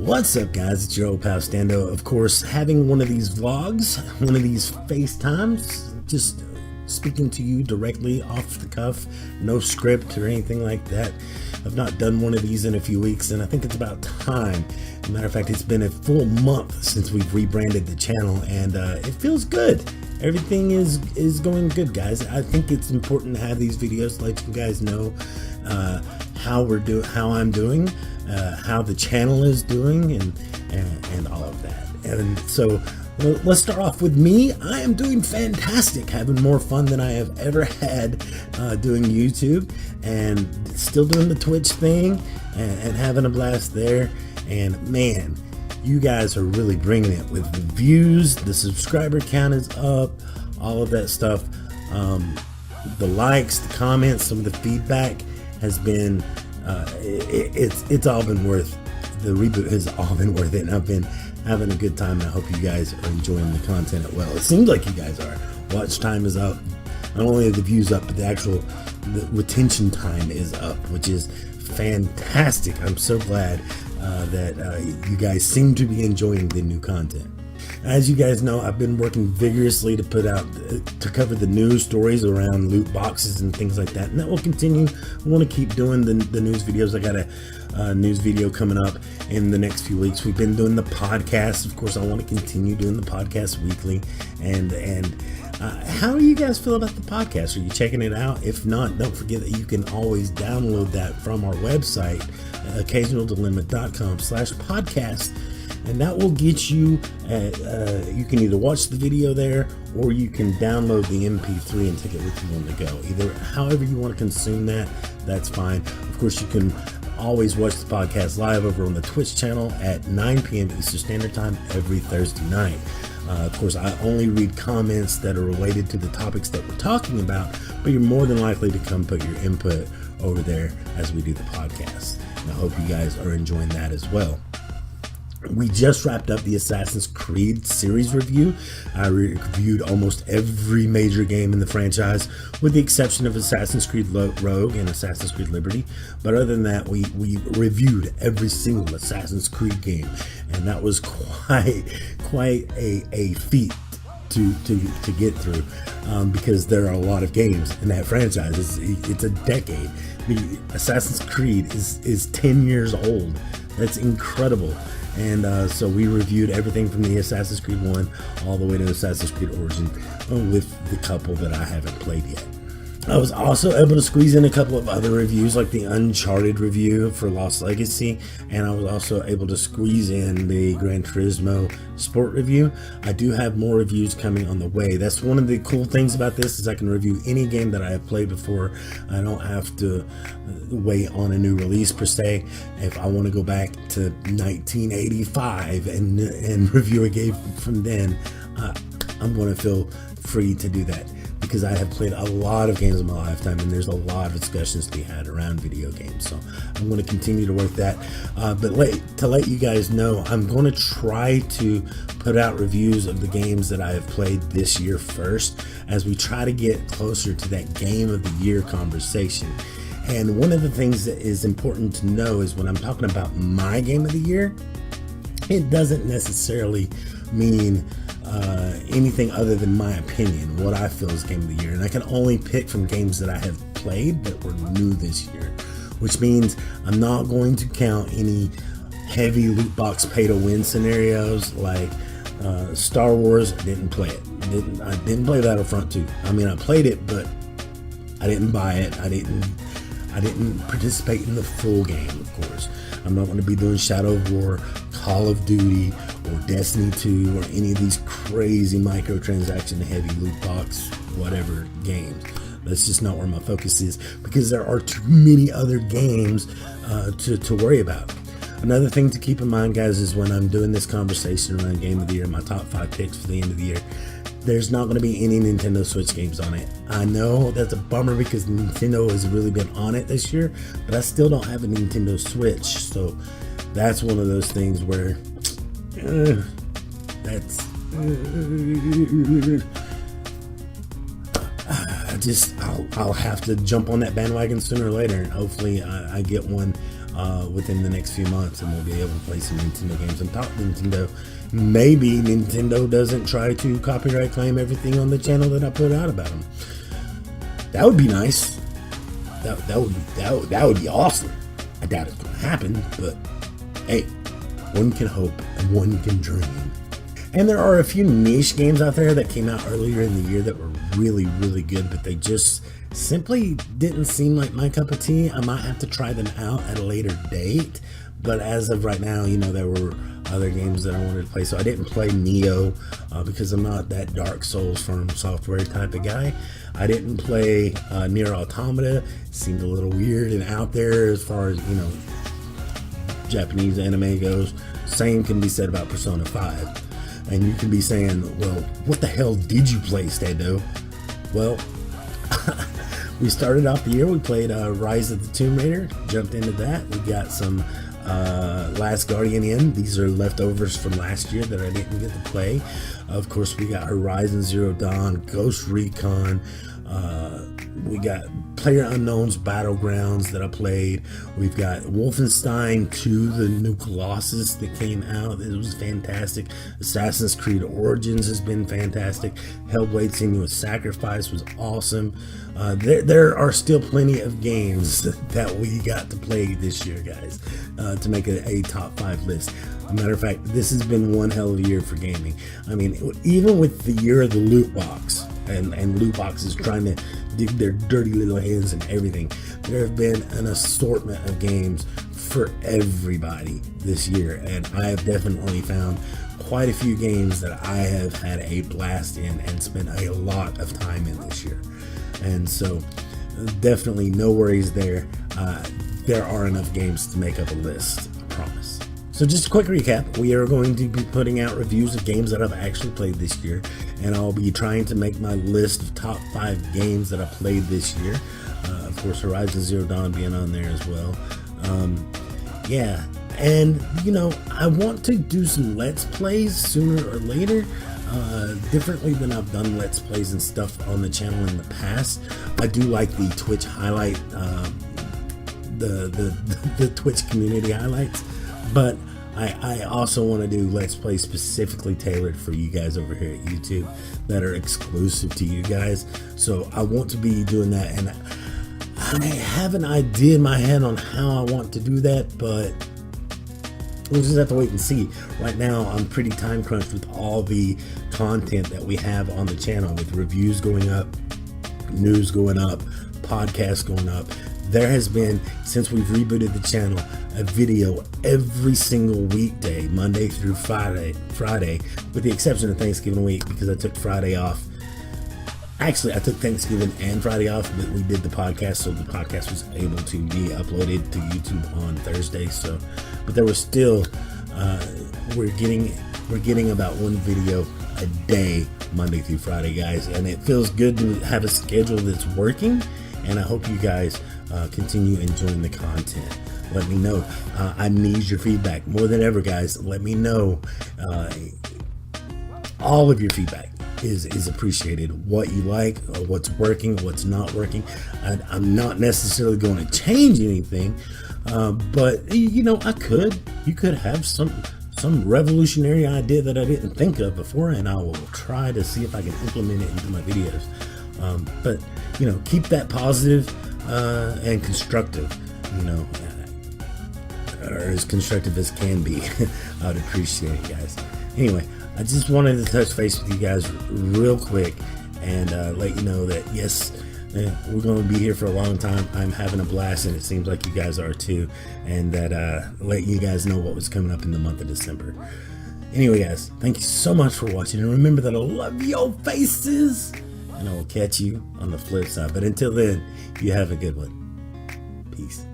What's up, guys? It's your old pal Stando. Of course, having one of these vlogs, one of these FaceTimes, just speaking to you directly off the cuff, no script or anything like that. I've not done one of these in a few weeks, and I think it's about time. As a matter of fact, it's been a full month since we've rebranded the channel, and it feels good. Everything is going good, guys. I think it's important to have these videos to let you guys know how I'm doing, how the channel is doing, and all of that. And so let's start off with me. I am doing fantastic, having more fun than I have ever had doing YouTube, and still doing the Twitch thing and having a blast there. And man, you guys are really bringing it with the views. The subscriber count is up, all of that stuff. The likes, the comments, some of the feedback has been it's all been worth the reboot. Has all been worth it, and I've been having a good time, and I hope you guys are enjoying the content as well. It seems like you guys are. Watch time is up. Not only are the views up, but the retention time is up, which is fantastic. I'm so glad that you guys seem to be enjoying the new content. As you guys know, I've been working vigorously to cover the news stories around loot boxes and things like that, and that will continue. I want to keep doing the news videos. I got a news video coming up in the next few weeks. We've been doing the podcast. Of course, I want to continue doing the podcast weekly. And how do you guys feel about the podcast? Are you checking it out? If not, don't forget that you can always download that from our website, occasionaldilemma.com/podcast. And that will get you, you can either watch the video there, or you can download the MP3 and take it with you on the go. Either however you want to consume that, that's fine. Of course, you can always watch the podcast live over on the Twitch channel at 9 p.m. Eastern Standard Time every Thursday night. Of course, I only read comments that are related to the topics that we're talking about, but you're more than likely to come put your input over there as we do the podcast. And I hope you guys are enjoying that as well. We just wrapped up the Assassin's Creed series review. I reviewed almost every major game in the franchise, with the exception of Assassin's Creed Rogue and Assassin's Creed Liberty. But other than that, we reviewed every single Assassin's Creed game, and that was quite a feat to get through, because there are a lot of games in that franchise. It's a decade. The Assassin's Creed is 10 years old. That's incredible. And so we reviewed everything from the Assassin's Creed 1 all the way to Assassin's Creed Origin, with the couple that I haven't played yet. I was also able to squeeze in a couple of other reviews, like the Uncharted review for Lost Legacy, and I was also able to squeeze in the Gran Turismo Sport review. I do have more reviews coming on the way. That's one of the cool things about this, is I can review any game that I have played before. I don't have to wait on a new release per se. If I want to go back to 1985 and review a game from then, I'm going to feel free to do that, because I have played a lot of games in my lifetime, and there's a lot of discussions to be had around video games. So I'm going to continue to work that. But to let you guys know, I'm going to try to put out reviews of the games that I have played this year first, as we try to get closer to that game of the year conversation. And one of the things that is important to know is, when I'm talking about my game of the year, it doesn't necessarily mean anything other than my opinion, what I feel is game of the year. And I can only pick from games that I have played that were new this year, which means I'm not going to count any heavy loot box pay to win scenarios like Star Wars. I didn't play it. I didn't play Battlefront 2. I mean, I played it, but I didn't buy it. I didn't participate in the full game, of course. I'm not going to be doing Shadow of War, Call of Duty, or Destiny 2, or any of these crazy microtransaction heavy loot box whatever games. That's just not where my focus is, because there are too many other games to worry about. Another thing to keep in mind, guys, is when I'm doing this conversation around Game of the Year, my top 5 picks for the end of the year, there's not going to be any Nintendo Switch games on it. I know that's a bummer, because Nintendo has really been on it this year, but I still don't have a Nintendo Switch. So that's one of those things where I'll have to jump on that bandwagon sooner or later, and hopefully I get one within the next few months, and we'll be able to play some Nintendo games and talk Nintendo. Maybe Nintendo doesn't try to copyright claim everything on the channel that I put out about them. That would be nice. That would be awesome. I doubt it's going to happen, but hey, one can hope and one can dream. And there are a few niche games out there that came out earlier in the year that were really, really good, but they just simply didn't seem like my cup of tea. I might have to try them out at a later date, but as of right now, you know, there were other games that I wanted to play. So I didn't play Neo because I'm not that Dark Souls from software type of guy. I didn't play Nier Automata. It seemed a little weird and out there as far as, you know, Japanese anime goes. Same can be said about Persona 5. And you can be saying, well, what the hell did you play, Stado? Well, we started off the year, we played Rise of the Tomb Raider, jumped into that. We got some Last Guardian in. These are leftovers from last year that I didn't get to play. Of course, we got Horizon Zero Dawn, Ghost Recon. We got PlayerUnknown's Battlegrounds that I played. We've got Wolfenstein 2, the new Colossus that came out. It was fantastic. Assassin's Creed Origins has been fantastic. Hellblade: Senua's Sacrifice was awesome. There are still plenty of games that we got to play this year, guys, to make a top 5 list. As a matter of fact, this has been one hell of a year for gaming. I mean, even with the year of the loot box, and loot boxes trying to dig their dirty little hands and everything, there have been an assortment of games for everybody this year, and I have definitely found quite a few games that I have had a blast in and spent a lot of time in this year. And so definitely no worries there. There are enough games to make up a list, I promise. So just a quick recap, we are going to be putting out reviews of games that I've actually played this year, and I'll be trying to make my list of top 5 games that I played this year. Of course, Horizon Zero Dawn being on there as well. Yeah, and you know, I want to do some Let's Plays sooner or later, differently than I've done Let's Plays and stuff on the channel in the past. I do like the Twitch highlight, the Twitch community highlights, but I also want to do Let's Play specifically tailored for you guys over here at YouTube that are exclusive to you guys. So I want to be doing that, and I have an idea in my head on how I want to do that, but we'll just have to wait and see. Right now, I'm pretty time crunched with all the content that we have on the channel, with reviews going up, news going up, podcasts going up. There has been, since we've rebooted the channel, a video every single weekday, Monday through Friday, with the exception of Thanksgiving week, because I took Friday off. Actually, I took Thanksgiving and Friday off, but we did the podcast, so the podcast was able to be uploaded to YouTube on Thursday. So, but there was still, we're getting about one video a day, Monday through Friday, guys, and it feels good to have a schedule that's working. And I hope you guys continue enjoying the content. Let me know. I need your feedback more than ever, guys. Let me know. All of your feedback is appreciated. What you like, what's working, what's not working. I'm not necessarily going to change anything, but you know, you could have some revolutionary idea that I didn't think of before, and I will try to see if I can implement it into my videos. But you know, keep that positive and constructive, you know, or as constructive as can be. I would appreciate it, guys. Anyway, I just wanted to touch base with you guys real quick and let you know that yes, we're going to be here for a long time. I'm having a blast, and it seems like you guys are too, and that let you guys know what was coming up in the month of December. Anyway, guys, thank you so much for watching, and remember that I love your faces, and I will catch you on the flip side. But until then, you have a good one. Peace.